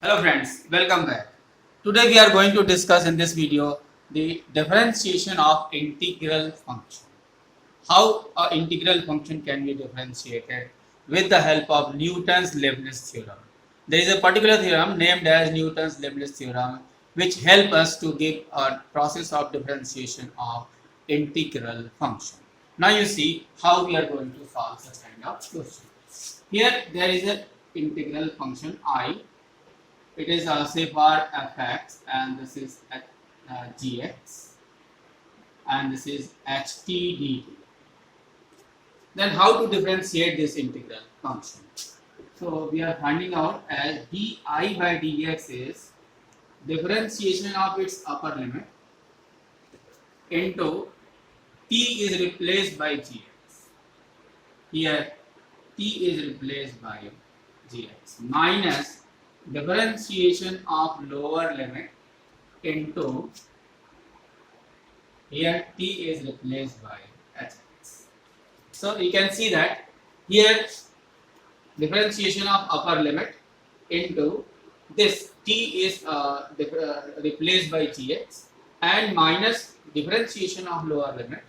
Hello friends, welcome back. Today we are going to discuss in this video the differentiation of integral function. How an integral function can be differentiated with the help of Newton's Leibniz theorem. There is a particular theorem named as Newton's Leibniz theorem which help us to give a process of differentiation of integral function. Now you see how we are going to solve such kind of question. Here there is an integral function I. It is say for fx and this is gx and this is ht dt. Then how to differentiate this integral function? So we are finding out as di by dx is differentiation of its upper limit into t is replaced by gx. Here t is replaced by gx minus differentiation of lower limit into here t is replaced by hx. So you can see that here differentiation of upper limit into this t is replaced by gx and minus differentiation of lower limit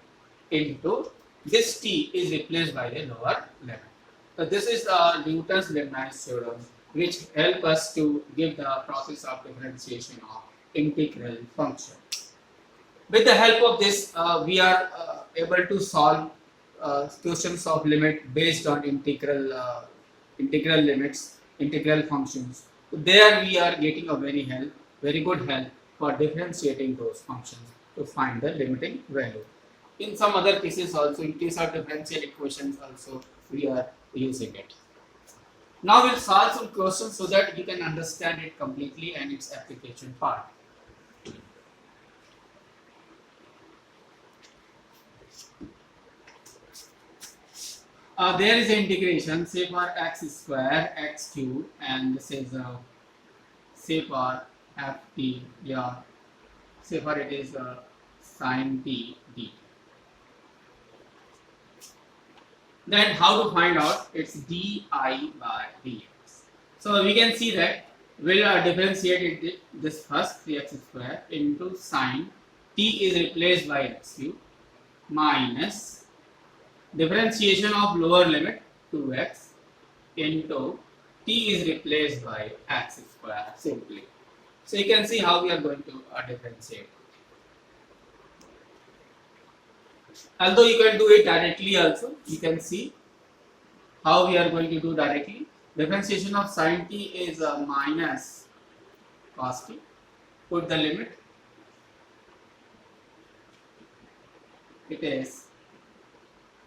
into this t is replaced by the lower limit. So this is Newton's Leibniz theorem which help us to give the process of differentiation of integral function. With the help of this, we are able to solve questions of limit based on integral limits, integral functions. There we are getting a very good help for differentiating those functions to find the limiting value. In some other cases also, in case of differential equations also, we are using it. Now we'll solve some questions so that you can understand it completely and its application part. There is an integration, say for x square, x cube, and this is say for ft, yeah, say for it is sin t dt. Then how to find out its di by dx. So we can see that we'll differentiate this first 3x square into sine t is replaced by x cube minus differentiation of lower limit 2x into t is replaced by x square simply. So you can see how we are going to differentiate. Although you can do it directly also, you can see how we are going to do directly. Differentiation of sin t is minus cos t. Put the limit. It is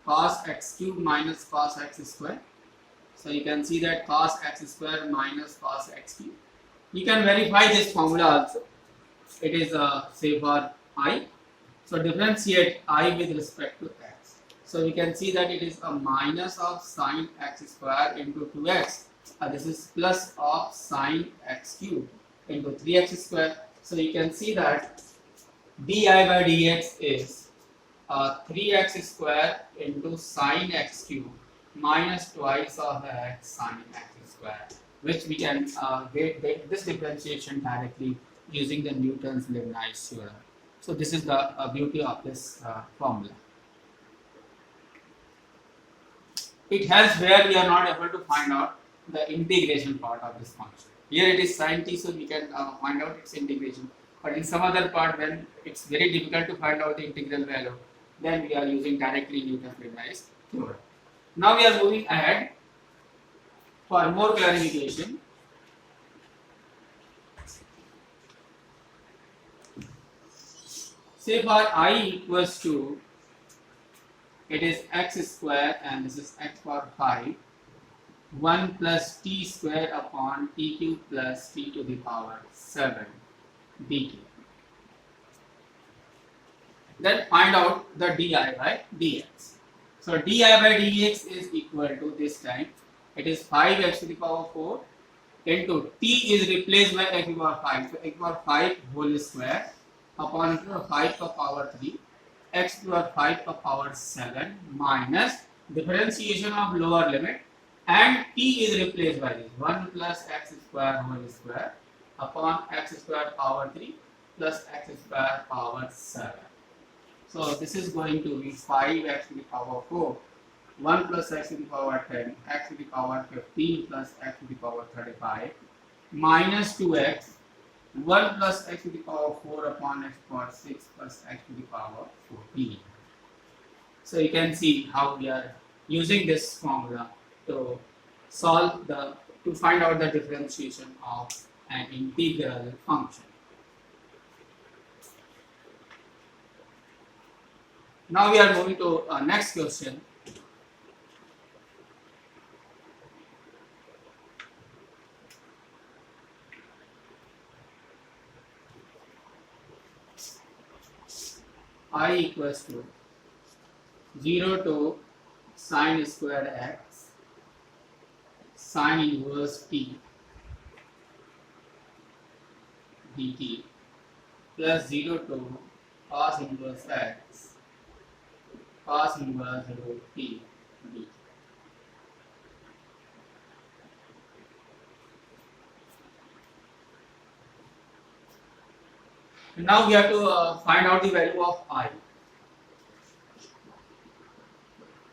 cos x cube minus cos x square. So you can see that cos x square minus cos x cube. You can verify this formula also. It is say for I. So differentiate I with respect to x. So we can see that it is a minus of sine x square into 2x. This is plus of sine x cube into 3x square. So you can see that di by dx is 3x square into sine x cube minus twice of x sine x square, which we can get this differentiation directly using the Newton's Leibniz theorem. So this is the beauty of this formula. It helps where we are not able to find out the integration part of this function. Here it is sin t, so we can find out its integration. But in some other part, when it's very difficult to find out the integral value, then we are using directly Newton's Leibniz theorem. Now we are moving ahead for more clarification. Say for I equals to, it is x square and this is x power 5, 1 plus t square upon t cube plus t to the power 7 dt. Then find out the di by dx. So di by dx is equal to this time, it is 5x to the power 4 into t is replaced by x to the power 5. So x to the power 5 whole square upon 5 to the power 3 x to the power 5 to the power 7 minus differentiation of lower limit and t is replaced by this 1 plus x square whole square upon x square power 3 plus x square power 7. So this is going to be 5x to the power 4, 1 plus x to the power 10, x to the power 15 plus x to the power 35, minus 2x, 1 plus x to the power 4 upon x power 6 plus x to the power 14. So you can see how we are using this formula to find out the differentiation of an integral function. Now we are moving to next question. I equals to 0 to sine square x sine inverse t dt plus 0 to cos inverse x cos inverse root t dt. Now we have to find out the value of I.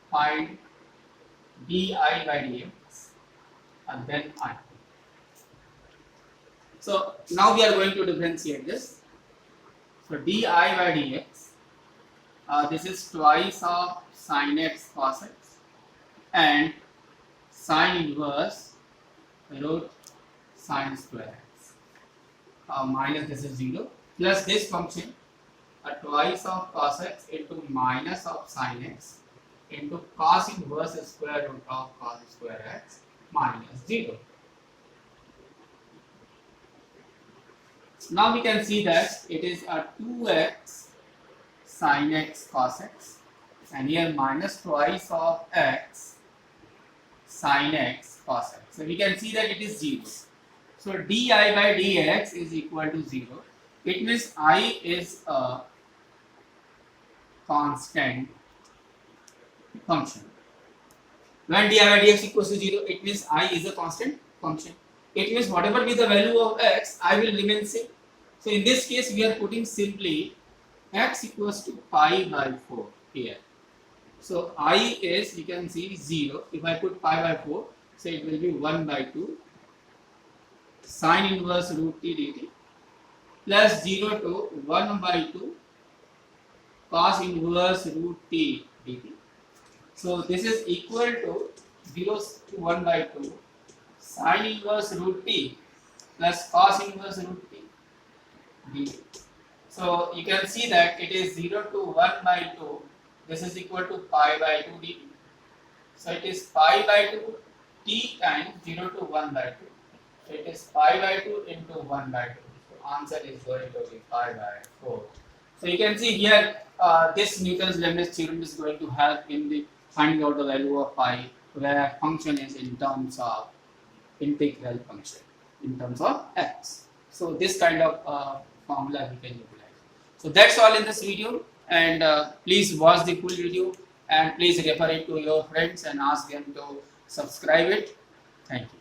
Find di by dx and then I. So now we are going to differentiate this. So di by dx, this is twice of sin x cos x and sin inverse root sin square x minus this is 0 plus this function twice of cos x into minus of sin x into cos inverse square root of cos square x minus 0. Now we can see that it is a 2x sin x cos x and here minus twice of x sin x cos x. So we can see that it is 0. So di by dx is equal to 0. It means I is a constant function. When di by dx equals to 0, it means I is a constant function. It means whatever be the value of x, I will remain same. So in this case, we are putting simply x equals to pi by 4 here. So I is, you can see 0. If I put pi by 4, so it will be 1 by 2 sin inverse root t dt plus 0 to 1 by 2 cos inverse root t dt. So this is equal to 0 to 1 by 2 sin inverse root t plus cos inverse root t dt. So you can see that it is 0 to 1 by 2. This is equal to pi by 2 dt. So it is pi by 2 t times 0 to 1 by 2. So it is pi by 2 into 1 by 2. So answer is going to be pi by 4. So you can see here this Newton's Leibniz theorem is going to help in the finding out the value of pi where function is in terms of integral function in terms of x. So this kind of formula we can utilize. So that's all in this video, and please watch the full video and please refer it to your friends and ask them to subscribe it. Thank you.